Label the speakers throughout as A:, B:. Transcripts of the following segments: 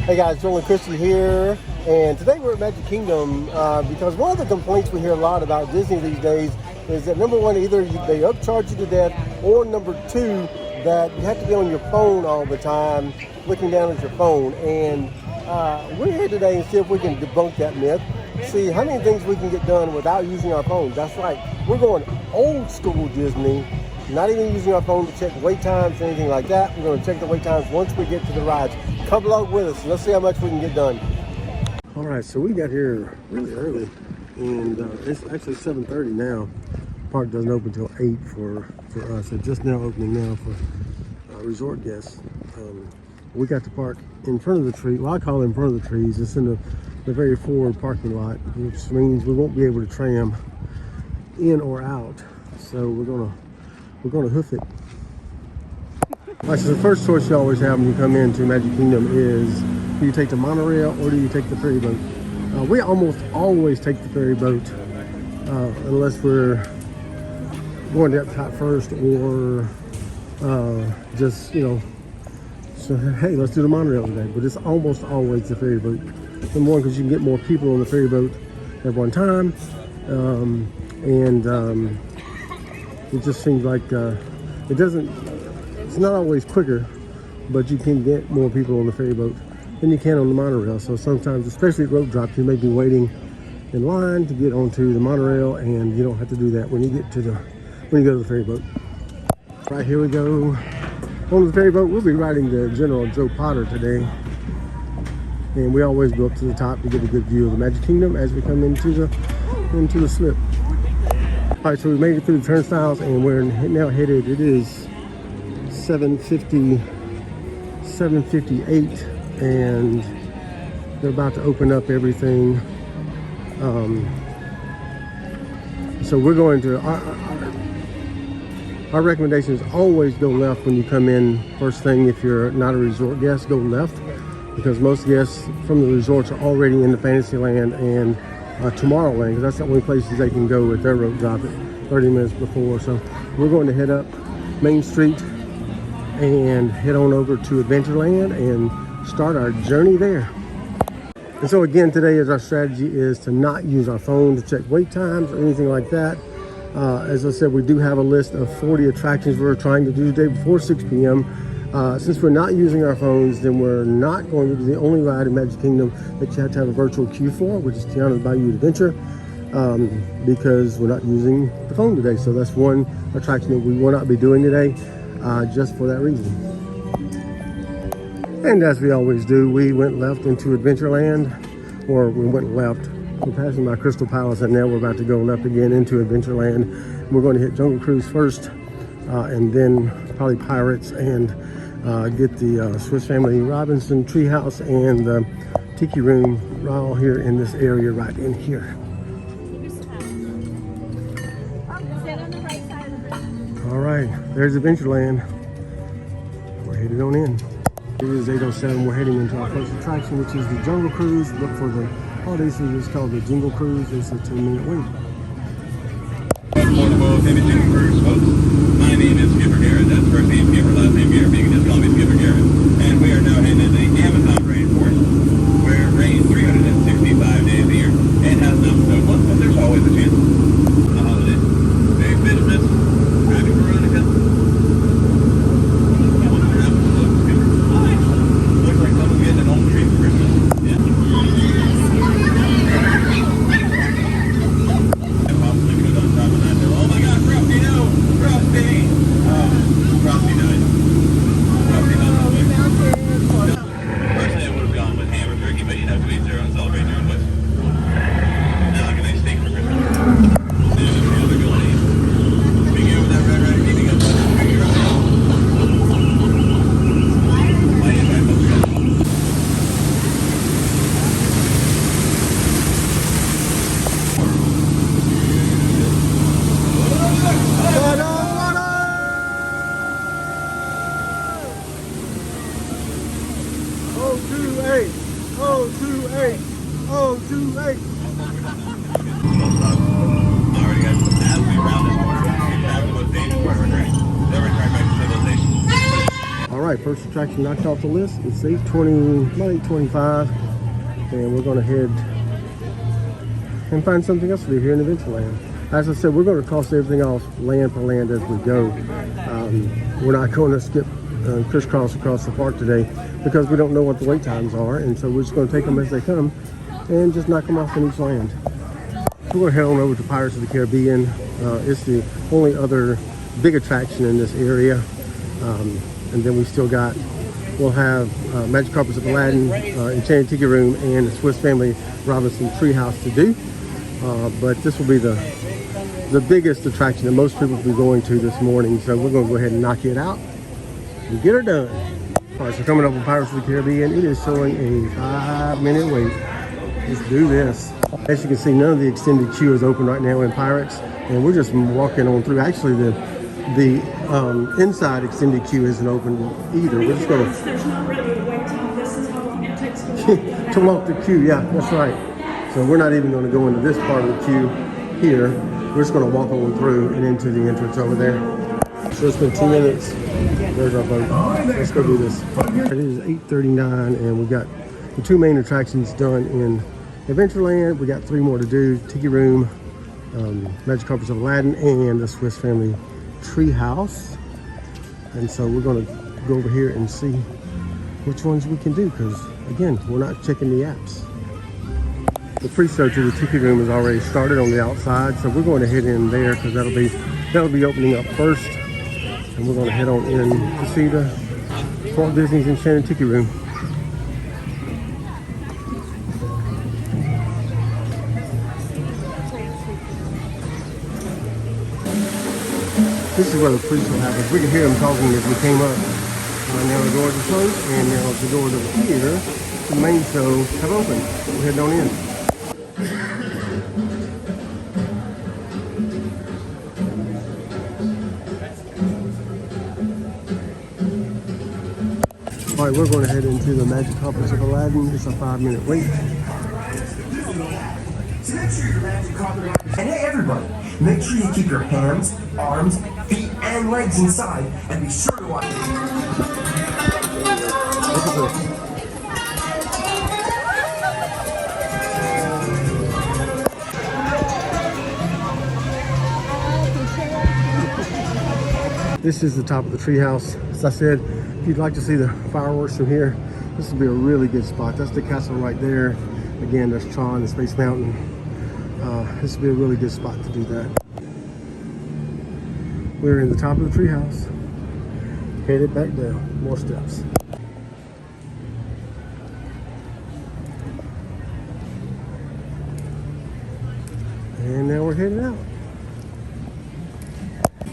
A: Hey guys, Joel and Christian here, and today we're at Magic Kingdom because one of the complaints we hear a lot about Disney these days is that number one, either they upcharge you to death, or number two, that you have to be on your phone all the time, looking down at your phone. And we're here today and see if we can debunk that myth, see how many things we can get done without using our phones. That's right, we're going old school Disney. Not even using our phone to check wait times or anything like that. We're going to check the wait times once we get to the rides. Come along with us. Let's see how much we can get done. All right, so we got here really early, and it's actually 7:30 now. Park doesn't open until 8 for us. It's just now opening now for resort guests. We got to park in front of the tree. Well, I call it in front of the trees. It's in the very forward parking lot, which means we won't be able to tram in or out. So we're gonna hoof it. All right, so the first choice you always have when you come into Magic Kingdom is, do you take the monorail or do you take the ferry boat? We almost always take the ferry boat, unless we're going to Epcot first, or just, so hey, let's do the monorail today. But it's almost always the ferry boat. Number one, because you can get more people on the ferry boat at one time, it just seems like it's not always quicker, but you can get more people on the ferry boat than you can on the monorail. So sometimes, especially at rope drop, you may be waiting in line to get onto the monorail, and you don't have to do that when you go to the ferry boat. Right, here we go. On the ferry boat, we'll be riding the General Joe Potter today. And we always go up to the top to get a good view of the Magic Kingdom as we come into the slip. All right, so we made it through the turnstiles, and we're now headed, it is 7:58, and they're about to open up everything. So we're going to, our recommendation is always go left when you come in. First thing, if you're not a resort guest, go left, because most guests from the resorts are already in the Fantasyland and Tomorrowland, because that's the only places they can go with their rope drop at 30 minutes before. So we're going to head up Main Street and head on over to Adventureland and start our journey there. And so again, today our strategy is to not use our phone to check wait times or anything like that. As I said, we do have a list of 40 attractions we're trying to do today before 6 p.m. Since we're not using our phones, then we're not going to do the only ride in Magic Kingdom that you have to have a virtual queue for, which is Tiana's Bayou Adventure, because we're not using the phone today. So that's one attraction that we will not be doing today, just for that reason. And as we always do, we went left into Adventureland, or we went left. We're passing by Crystal Palace, and now we're about to go left again into Adventureland. We're going to hit Jungle Cruise first, and then probably Pirates, and get the Swiss Family Robinson Treehouse and the Tiki Room all here in this area right in here. All right, there's Adventureland. We're headed on in. It is 8:07. We're heading into our first attraction, which is the Jungle Cruise. Look for the holiday season. It's called the Jingle Cruise. It's a 10-minute wait.
B: Cruise, folks. My name is Skipper Garrett. That's first name Skipper, last name Garrett. You can just call me Skipper Garrett. And we are now heading into the Amazon rainforest, where it rains 365 days a year and has no snow. But there's always a chance on the holidays. Very business. Driving Veronica. Looks like someone's getting an old tree for Christmas. Yeah. Oh my God, Frosty, no! Frosty! Frosty died. Frosty died. Personally, I would have gone with ham or turkey, but you know, to each their own, celebrate their own ways. Now look at nice steak for Christmas. There's a few other good names. Speaking of that red rider, keeping up with it. Alright guys, as we round this corner, we have the most dangerous part of our journey. Then return back to civilization.
A: right, first attraction knocked off the list. It's 8:20, about 8:25, and we're going to head and find something else to do here in Adventureland. As I said, we're going to cross everything off land for land as we go. We're not going to skip crisscross across the park today because we don't know what the wait times are, and so we're just going to take them as they come and just knock them off in each land. We're going to head on over to Pirates of the Caribbean. It's the only other big attraction in this area. And then we'll have Magic Carpets of Aladdin, Enchanted Tiki Room, and the Swiss Family Robinson Treehouse to do. But this will be the biggest attraction that most people will be going to this morning. So we're going to go ahead and knock it out and get her done. All right, so coming up on Pirates of the Caribbean, it is showing a 5-minute wait. Let's do this. As you can see, none of the extended queue is open right now in Pirates, and we're just walking on through. Actually, the inside extended queue isn't open either. We're just going to...
C: There's not really a wait time. This is how long it takes to
A: to walk the queue, yeah, that's right. So we're not even going to go into this part of the queue here. We're just going to walk on through and into the entrance over there. So it's been 2 minutes. There's our boat. Let's go do this. It is 8:39, and we got the 2 main attractions done in Adventureland. We got 3 more to do: Tiki Room, Magic Carpets of Aladdin, and the Swiss Family Treehouse. And so we're going to go over here and see which ones we can do, because again, we're not checking the apps. The pre-show to the Tiki Room has already started on the outside, so we're going to head in there because that'll be opening up first, and we're going to head on in to see the Walt Disney's Enchanted Tiki Room. This is where the pre-show happens. We can hear them talking as we came up. Now the doors are closed, and now the doors over here, the main show, have opened. We're heading on in. All right, we're going to head into the Magic Carpets of Aladdin. It's a 5-minute wait.
D: So make sure your magic carpet. And hey, everybody, make sure you keep your hands, arms, feet, and legs inside, and be sure to watch.
A: Look at this. This is the top of the treehouse. As I said, if you'd like to see the fireworks from here, this would be a really good spot. That's the castle right there. Again, there's Tron and Space Mountain. This would be a really good spot to do that. We're in the top of the treehouse. Headed back down. More steps. And now we're heading out.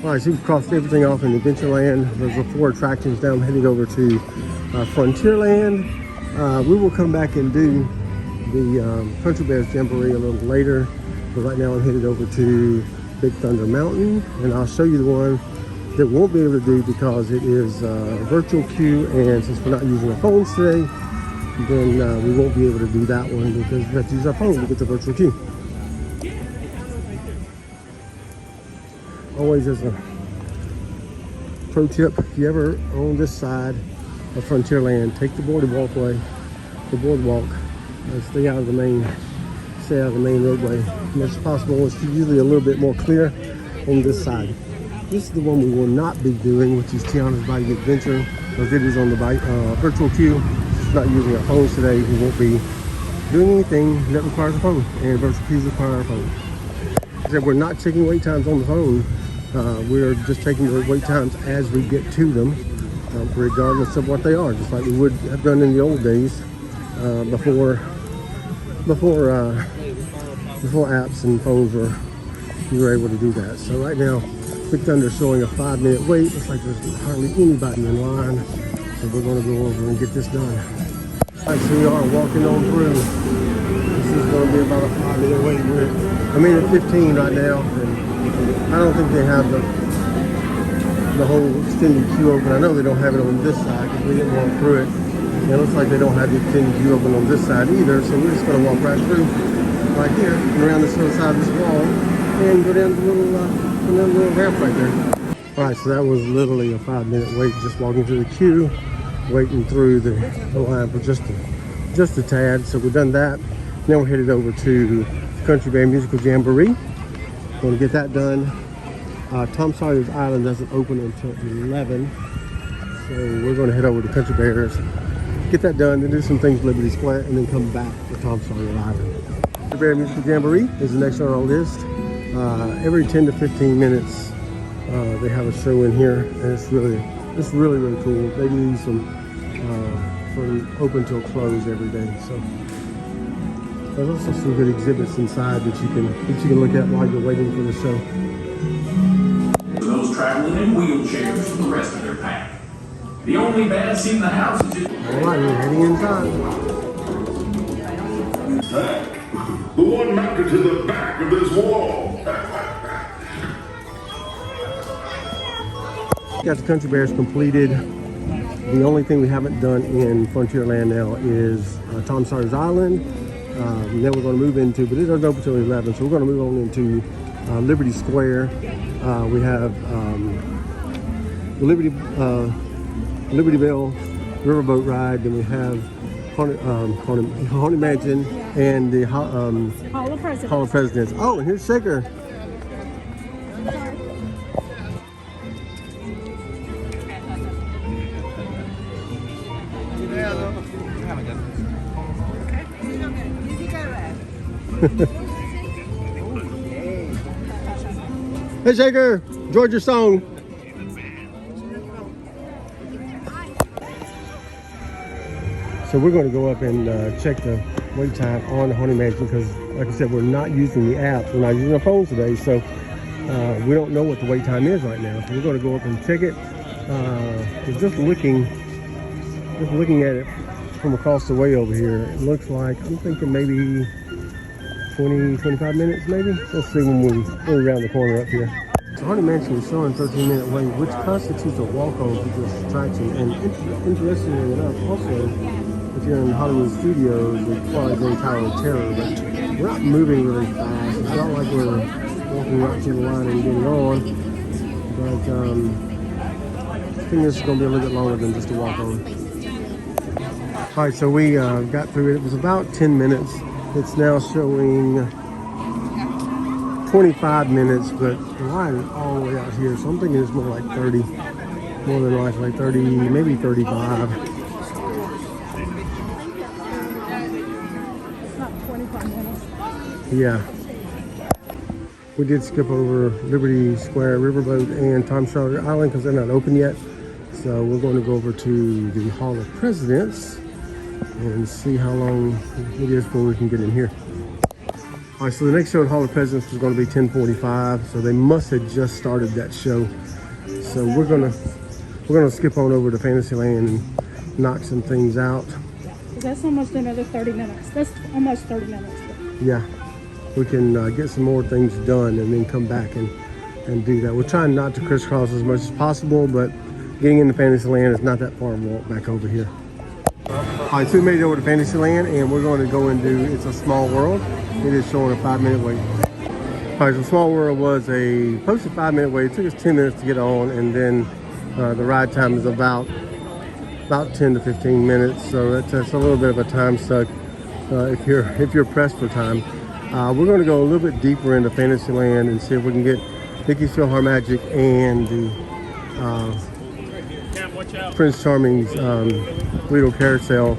A: All right, so we've crossed everything off in Adventureland. There's the 4 attractions down, heading over to Frontierland. We will come back and do the Country Bears Jamboree a little later. But right now I'm headed over to Big Thunder Mountain, and I'll show you the one that we won't be able to do because it is virtual queue, and since we're not using our phones today, then we won't be able to do that one because we have to use our phone to get the virtual queue. Always as a pro tip, if you ever on this side of Frontierland, take the boardwalk, and stay out of the main roadway as much as possible. It's usually a little bit more clear on this side. This is the one we will not be doing, which is Tiana's Bike Adventure, because it is on the virtual queue. Just not using our phones today. We won't be doing anything that requires a phone, and virtual queues require our phone. Except we're not checking wait times on the phone. We're just taking the wait times as we get to them, regardless of what they are, just like we would have done in the old days before apps and phones you were able to do that. So right now, Big Thunder showing a 5-minute wait. Looks like there's hardly anybody in line, so we're going to go over and get this done. All right, so we are walking on through. This is going to be about a 5-minute wait. I'm at 15 right now, and I don't think they have the whole extended queue open. I know they don't have it on this side because we didn't walk through it. And it looks like they don't have the extended queue open on this side either, so we're just going to walk right through, right here, and around this other side of this wall, and go down the little ramp right there. All right, so that was literally a 5-minute wait, just walking through the queue, waiting through the line for just a tad. So we've done that. Now we're headed over to Country Bear Musical Jamboree. Going to get that done. Tom Sawyer's Island doesn't open until 11, so we're going to head over to Country Bears, get that done, then do some things at Liberty Square, and then come back to Tom Sawyer's Island. Country Bear Musical Jamboree is the next on our list. Every 10 to 15 minutes, they have a show in here, and it's really cool. They do some from open till close every day. So there's also some good exhibits inside that you can look at while you're waiting for the show.
E: For those traveling in wheelchairs for the rest of their pack. The only bad seat in the house is
A: All right, we're heading inside.
F: The one mounted to the back of this wall.
A: Got the Country Bears completed. The only thing we haven't done in Frontierland now is Tom Sawyer's Island. Then we're going to move into, but it doesn't open until 11, so we're going to move on into Liberty Square. We have the Liberty Bell Riverboat Ride. Then we have Haunted Mansion and the
C: Hall of Presidents.
A: Hall of Presidents. Oh, and here's Shaker. Hey Shaker, enjoyed your song. So we're going to go up and check the wait time on the Haunted Mansion because, like I said, we're not using the apps. We're not using our phones today, so we don't know what the wait time is right now. So we're going to go up and check it. Just looking at it from across the way over here, it looks like I'm thinking maybe 20-25 minutes maybe. Let's see when we go around the corner up here. The Haunted Mansion is showing 13-minute wait, which constitutes a walk-on to this attraction. And interestingly enough, also, if you're in Hollywood Studios, the Twilight Zone Tower of Terror, but we're not moving really fast. It's not like we're walking right to the line and getting on. But I think this is going to be a little bit longer than just a walk-on. All right, so we got through it. It was about 10 minutes. It's now showing 25 minutes, but the line is all the way out here, so I'm thinking it's more like 30, more than likely 30, maybe 35.
C: It's not 25 minutes.
A: Yeah. We did skip over Liberty Square Riverboat and Tom Sawyer Island because they're not open yet. So we're going to go over to the Hall of Presidents and see how long it is before we can get in here. All right, so the next show at Hall of Presidents was going to be 10:45, so they must have just started that show. So we're gonna skip on over to Fantasyland and knock some things out.
C: That's almost another 30 minutes. That's almost 30 minutes.
A: Yeah, we can get some more things done and then come back and do that. We're trying not to crisscross as much as possible, but getting into Fantasyland is not that far of a walk back over here. All right, so we made it over to Fantasyland, and we're going to go and do It's a Small World. It is showing a 5-minute wait. All right, so Small World was a posted 5-minute wait. It took us 10 minutes to get on, and then the ride time is about 10 to 15 minutes. So that's a little bit of a time suck if you're pressed for time. We're going to go a little bit deeper into Fantasyland and see if we can get Mickey's PhilharMagic and the Prince Charming's Lido Carousel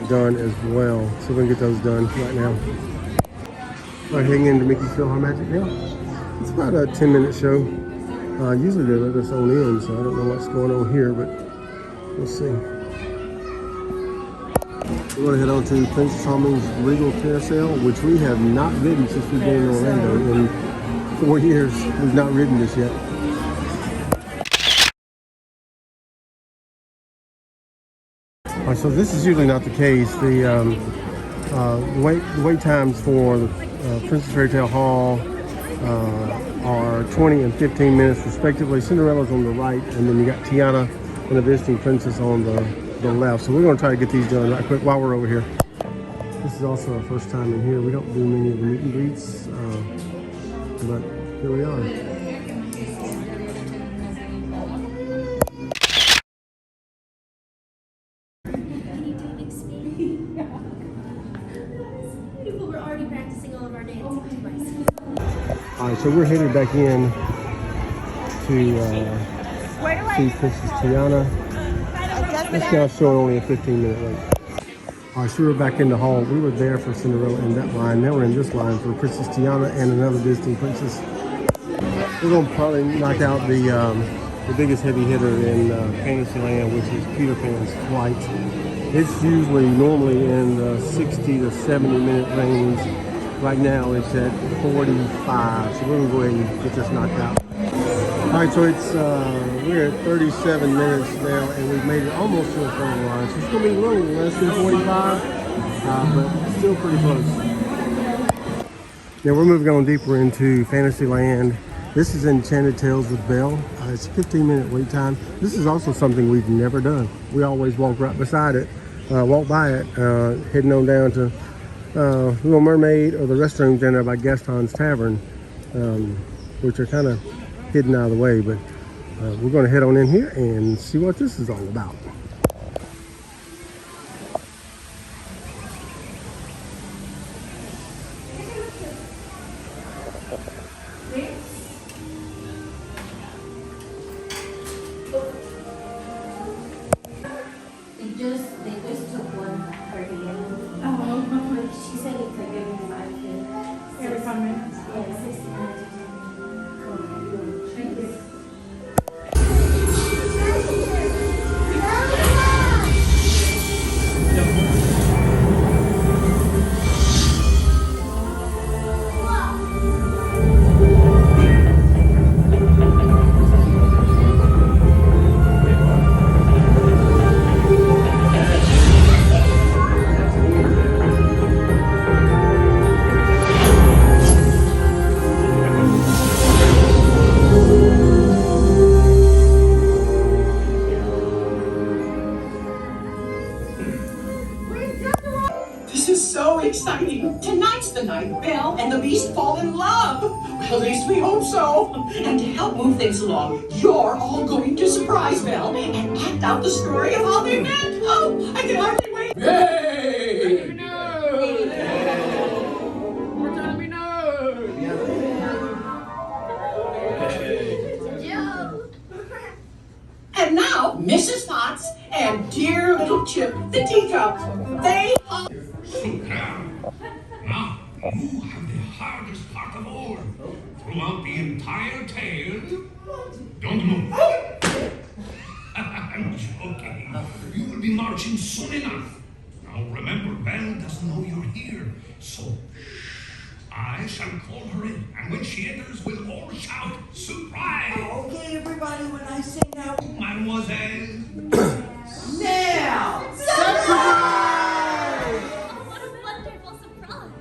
A: done as well. So we're going to get those done right now. We're heading into Mickey's PhilharMagic now. It's about a 10-minute show. Usually they let us on in, so I don't know what's going on here, but we'll see. We're going to head on to Prince Charming's Regal Carousel, which we have not ridden since we've been in Orlando. In 4 years, we've not ridden this yet. All right, so this is usually not the case. The wait times for the Princess Fairy Tale Hall are 20 and 15 minutes respectively. Cinderella's on the right, and then you got Tiana and the Visiting Princess on the left. So we're going to try to get these done right quick while we're over here. This is also our first time in here. We don't do many of the meet and greets, but here we are. All right, so we're headed back in to see Princess Tiana. It's now showing only a 15-minute wait. All right, so we're back in the hall. We were there for Cinderella in that line. Now we're in this line for Princess Tiana and another Disney princess. We're gonna probably knock out the biggest heavy hitter in Fantasyland, which is Peter Pan's flight. It's normally in the 60 to 70-minute range. Right now it's at 45, so we're gonna go ahead and get this knocked out. All right, so it's we're at 37 minutes now, and we've made it almost to the photo line. So it's gonna be a little less than 45, but still pretty close. Now we're moving on deeper into Fantasyland. This is Enchanted Tales with Belle. It's a 15-minute wait time. This is also something we've never done. We always walk right beside it, walk by it, heading on down to Little Mermaid or the restrooms down there by Gaston's Tavern, which are kind of hidden out of the way. But we're going to head on in here and see what this is all about.
G: They just took one per day.
C: Oh,
G: She said it's like every 5 minutes.
C: every 5 minutes.
G: Yeah, 60 minutes.
H: Exciting. Tonight's the night Belle and the Beast fall in love. Well, at least we hope so. And to help move things along, you're all going to surprise Belle and act out the story of how they met. Oh, I can hardly wait. Yay! We're gonna be And now, Mrs. Potts and dear little Chip, the teacup, they
E: Now, you have the hardest part of all. Throughout the entire tale, don't move. I'm joking. You will be marching soon enough. Now remember, Belle doesn't know you're here, so I shall call her in, and when she enters, we'll all shout, surprise!
H: Okay, everybody, when I say now,
E: Mademoiselle.
H: now!
G: What a wonderful surprise!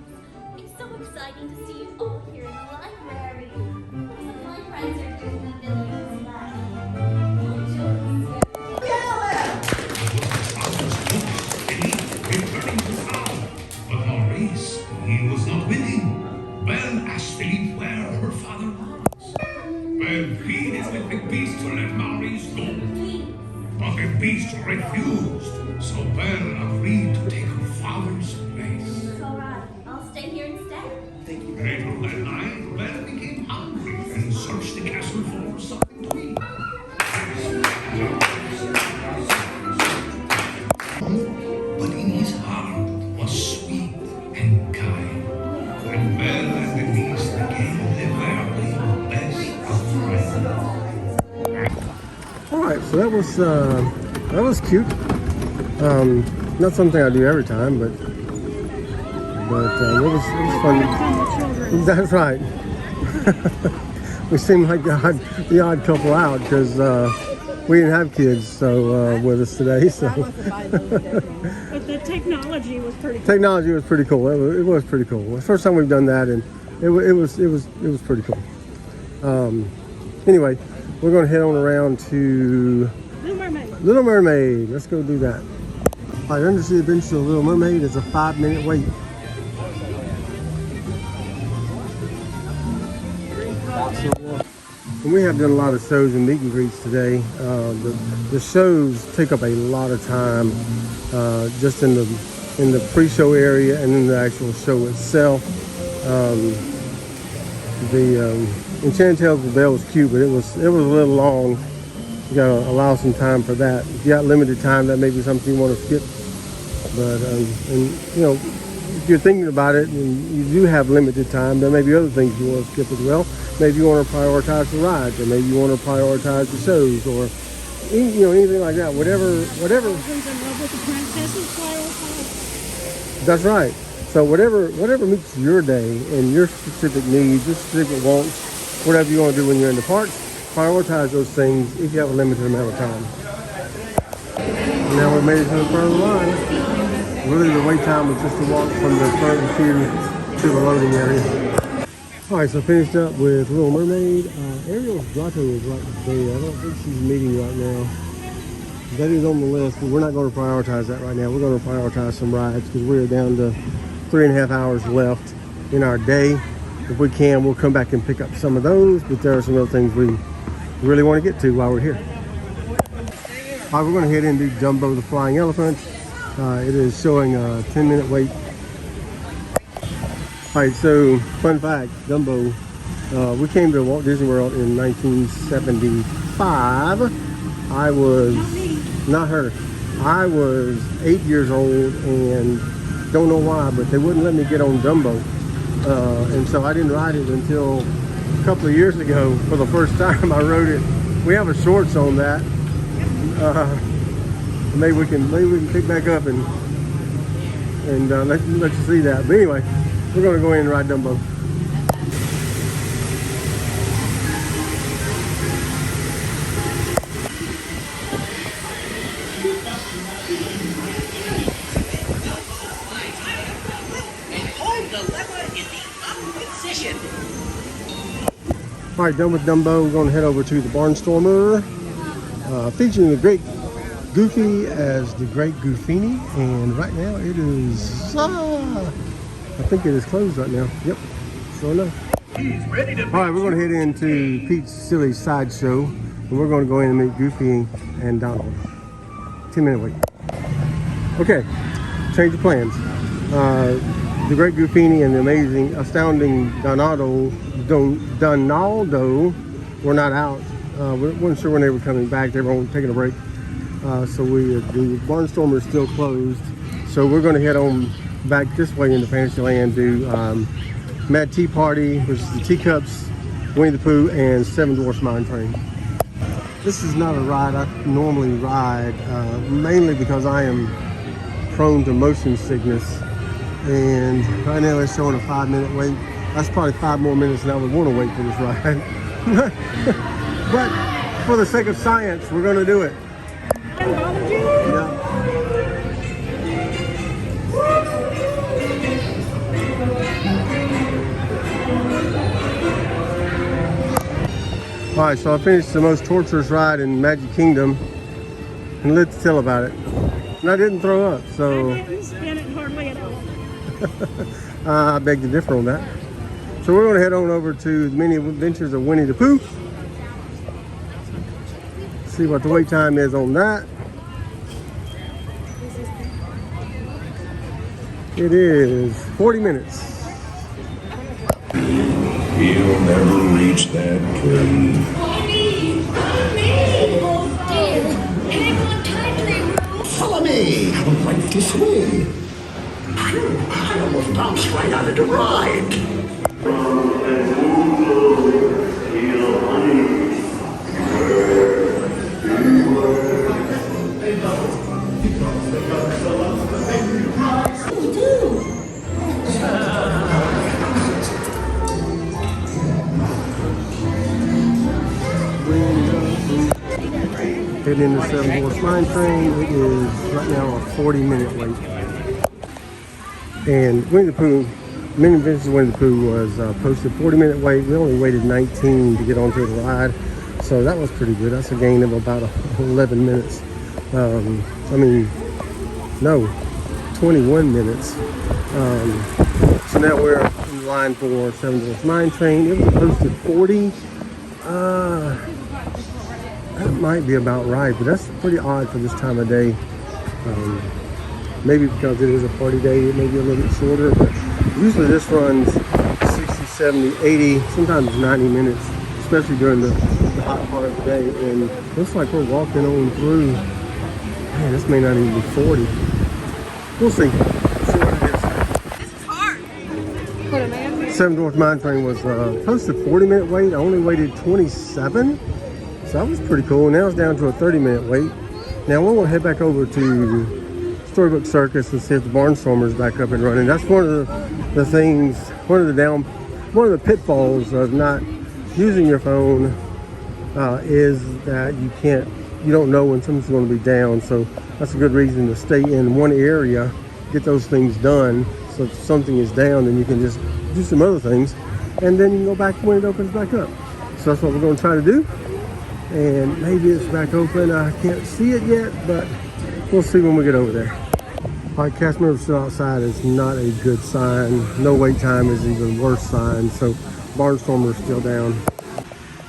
G: It's so exciting to see you all here in the library. Some of my friends are doing the videos
E: Returning to town, but Maurice, he was not with him. Belle asked Philippe where her father was. Belle pleaded with the beast to let Maurice go. But the beast refused, so Belle agreed to take her father's place.
G: It's alright, I'll stay here instead.
E: Later that night, Belle became hungry and searched the castle for something to eat. But in his heart was sweet and kind. And Belle and the beast became the very best of friends.
A: All right, so that was cute. Not something I do every time, but it was fun. That's right. We seem like the odd couple out because we didn't have kids with us today. So
C: But the technology was pretty cool.
A: Technology was pretty cool. It was pretty cool. The first time we've done that, and it was pretty cool. Anyway, we're going to head on around to
C: Little Mermaid.
A: Little Mermaid. Let's go do that. All right, Undersea Adventure of Little Mermaid is a 5-minute wait. And we have done a lot of shows and meet and greets today. The shows take up a lot of time, just in the pre-show area and in the actual show itself. Enchanted Tales of the Bell was cute, but it was a little long. You gotta allow some time for that. If you got limited time, that may be something you want to skip. But and you know, if you're thinking about it and you do have limited time, there may be other things you want to skip as well. Maybe you want to prioritize the rides, or maybe you want to prioritize the shows, or anything like that. Whatever.
C: Who's in love with the princesses prioritize?
A: That's right. So whatever meets your day and your specific needs, your specific wants, whatever you want to do when you're in the parks, prioritize those things if you have a limited amount of time. Now we've made it to the front of the line. Really, the wait time was just a walk from the front queue to the loading area. All right, so finished up with Little Mermaid. Ariel's Grotto is right there. I don't think she's meeting right now. That is on the list, but we're not going to prioritize that right now. We're going to prioritize some rides because we're down to 3.5 hours left in our day. If we can, we'll come back and pick up some of those, but there are some other things we really want to get to while we're here. All right, we're going to head into Dumbo the Flying Elephant. It is showing a 10-minute wait. All right, so fun fact, Dumbo, we came to Walt Disney World in 1975. I was, not her, I was 8 years old and don't know why, but they wouldn't let me get on Dumbo. And so I didn't ride it until a couple of years ago. For the first time I rode it. We have a shorts on that. Maybe we can pick back up and let you see that. But anyway, we're gonna go in and ride Dumbo. All right, done with Dumbo. We're going to head over to the Barnstormer, featuring the Great Goofy as the Great Goofini. And right now it is, I think it is closed right now. Yep, sure enough. All right, we're going to head into Pete's Silly Sideshow, and we're going to go in and meet Goofy and Donald. 10-minute wait. Okay, change of plans. The Great Goofini and the amazing, astounding Donaldo were not out. We weren't sure when they were coming back. They were taking a break. So the Barnstormer is still closed. So we're going to head on back this way into Fantasyland to Mad Tea Party, which is the Teacups, Winnie the Pooh, and Seven Dwarfs Mine Train. This is not a ride I normally ride, mainly because I am prone to motion sickness. And right now it's showing a 5-minute wait. That's probably 5 more minutes than I would want to wait for this ride. But for the sake of science, we're going to do it. Yeah. All right, so I finished the most torturous ride in Magic Kingdom and let's tell about it. And I didn't throw up, so
C: I didn't spin it hardly at all.
A: I beg to differ on that. So we're going to head on over to the Many Adventures of Winnie the Pooh. See what the wait time is on that. It is 40 minutes.
F: He'll never reach that cave.
H: Follow me. Like this way. Phew, I almost bounced right out of the ride.
A: Heading in the Seven Dwarfs Mine Train. It is right now a 40-minute wait. And Winnie the Pooh, Many Adventures of Winnie the Pooh was posted 40-minute wait. We only waited 19 to get onto the ride, so that was pretty good. That's a gain of about 11 minutes. 21 minutes. So now we're in line for Seven Dwarfs Mine Train. It was posted 40. That might be about right, but that's pretty odd for this time of day. Maybe because it is a party day, it may be a little bit shorter, but usually this runs 70, 80, sometimes 90 minutes, especially during the hot part of the day. And looks like we're walking on through. Man, this may not even be 40. We'll see. See what it is.
I: This is hard.
A: 7 Dwarf Mine Train was posted 40-minute wait. I only waited 27. So that was pretty cool. Now it's down to a 30-minute wait. Now we're gonna head back over to Storybook Circus and see if the Barnstormer's back up and running. That's one of the things, one of the pitfalls of not using your phone is that you don't know when something's going to be down. So that's a good reason to stay in one area, get those things done. So if something is down, then you can just do some other things, and then you can go back when it opens back up. So that's what we're going to try to do. And maybe it's back open. I can't see it yet, but we'll see when we get over there. All right, cast members still outside is not a good sign. No wait time is even worse sign. So Barnstormer is still down.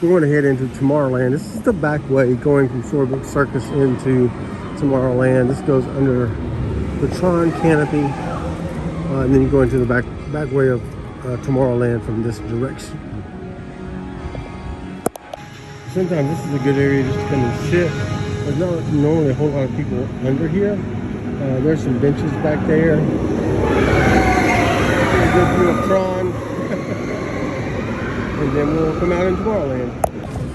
A: We're going to head into Tomorrowland. This is the back way going from Storybook Circus into Tomorrowland. This goes under the Tron canopy, and then you go into the back way of Tomorrowland from this direction. Sometimes this is a good area just to come and sit. There's not normally a whole lot of people under here. There's some benches back there. A good view of Tron. And then we'll come out in Tomorrowland.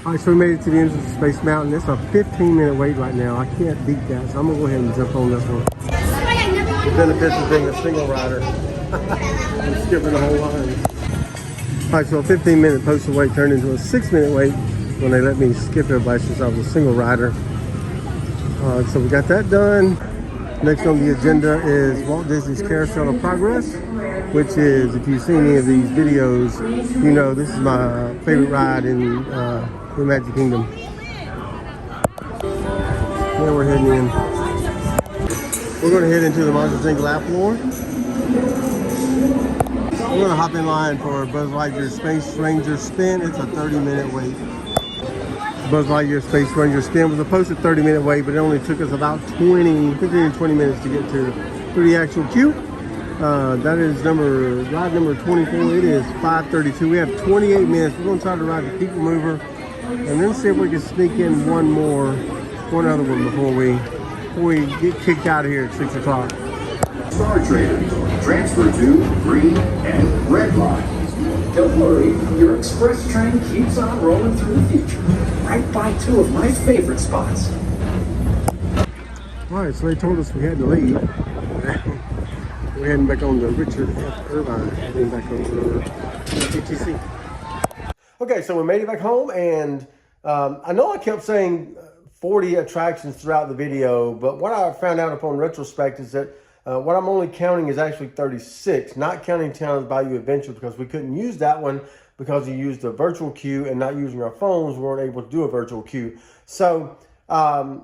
A: All right, so we made it to the end of Space Mountain. It's a 15-minute wait right now. I can't beat that, so I'm gonna go ahead and jump on this one. The benefits of being a single rider. I'm skipping the whole line. All right, so a 15-minute posted wait turned into a 6-minute wait when they let me skip everybody since I was a single rider. So we got that done. Next on the agenda is Walt Disney's Carousel of Progress, which is, if you've seen any of these videos, you know this is my favorite ride in the Magic Kingdom. Now we're heading in. We're going to head into the Monsters Inc. lap floor. We're going to hop in line for Buzz Lightyear Space Ranger Spin. It's a 30-minute wait. Buzz Lightyear Space Ranger Spin was a posted 30-minute wait, but it only took us about 15 to 20 minutes to get to the actual queue. That is ride number 24. It is 5:32. We have 28 minutes. We're going to try to ride the People Mover and then see if we can sneak in one other one before we get kicked out of here at 6 o'clock.
J: Star Traders, transfer to green and red lines. Don't worry, your express train keeps on rolling through the future, right by two of my favorite spots.
A: All right, so they told us we had to leave. We're heading back on the Richard F. Irvine, heading back over to TTC. Okay, so we made it back home, and I know I kept saying 40 attractions throughout the video, but what I found out upon retrospect is that what I'm only counting is actually 36, not counting Town's Bayou Adventure, because we couldn't use that one because you used a virtual queue, and not using our phones, we weren't able to do a virtual queue. So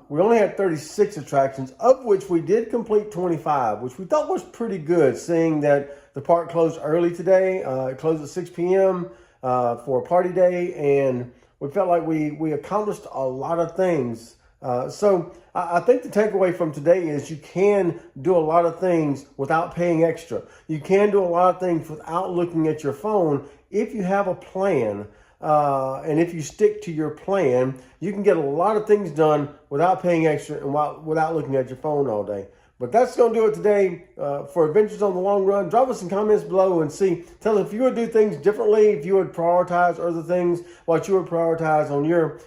A: we only had 36 attractions, of which we did complete 25, which we thought was pretty good, seeing that the park closed early today. It closed at 6 p.m. For a party day, and we felt like we accomplished a lot of things. So I think the takeaway from today is you can do a lot of things without paying extra. You can do a lot of things without looking at your phone if you have a plan. And if you stick to your plan, you can get a lot of things done without paying extra and without looking at your phone all day. But that's going to do it today for Adventures on the Long Run. Drop us some comments below and tell us if you would do things differently, if you would prioritize other things, what you would prioritize on your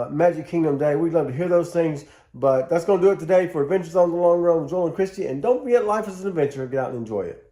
A: Magic Kingdom day. We'd love to hear those things. But that's going to do it today for Adventures on the Long Run with Joel and Christy. And don't forget, life is an adventure. Get out and enjoy it.